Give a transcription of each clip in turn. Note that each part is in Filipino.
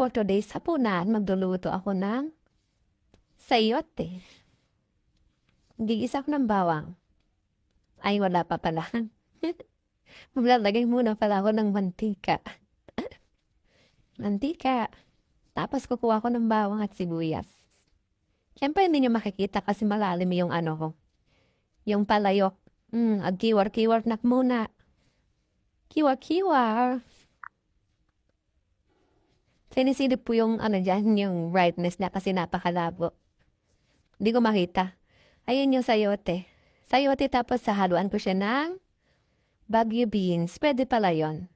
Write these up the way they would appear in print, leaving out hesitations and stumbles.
for today's hapunan, magluluto ako ng sayote. Gigisa ko ng bawang. Ay, wala pa pala. Maglalagay muna pala ako ng mantika. Mantika. Tapos kukuha ko ng bawang at sibuyas. Siyempre hindi nyo makikita kasi malalim yung ano ko. Yung palayok. Agkiwar-kiwar na muna. Kiwar-kiwar. Sinisilip po yung ano dyan, yung brightness niya kasi napakalabo. Hindi ko makita. Ayun yung sayote. Sayote tapos sahaluan ko siya ng Baguio beans. Pwede pala yun.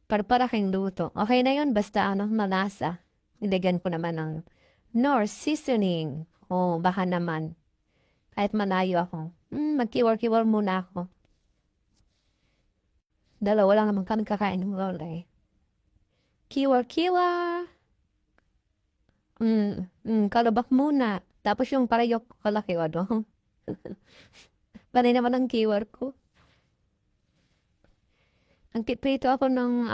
Para-paraking luto. Okay na yun, basta malasa. Ilagyan ko naman ng Knorr seasoning. Baka naman. Kahit malayo ako. Magkiwar-kiwar muna ako. Dalawa lang naman kami kakain ng roll eh. Kiwar-kiwar. Kalabak muna. Tapos yung parayok kalaki ano. Panay naman ang kiwar ko. Nagpiprito ako ng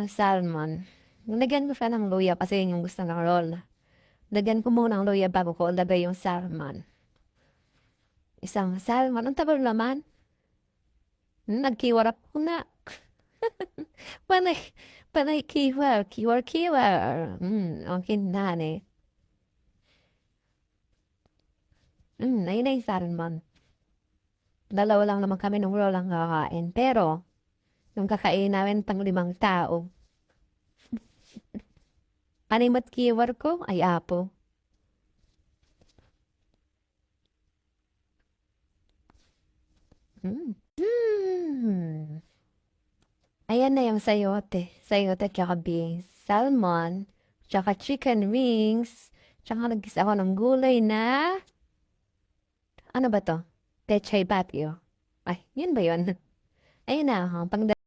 salmon. Lagyan ko siya ng luya kasi yun yung gusto ng roll. Lagyan ko muna ng luya bago ko lagay yung salmon. Isang salmon. Ang tagal naman. Nagkiwar ako na. Panay kiwar. Kiwar. Okay na eh. Ayun na yung salmon. Dalawa lang naman kami nung roll ang kakain. Pero, yung kakain namin pang 5 tao. Animat kiwar ko ay apo. Ayan na yung sayote. Sayote tsaka beans. Salmon. Tsaka chicken wings. Tsaka nagkisa ako ng gulay na... Ano ba to? Pechay Baguio. Ay, yun ba yun? Ayun na, pang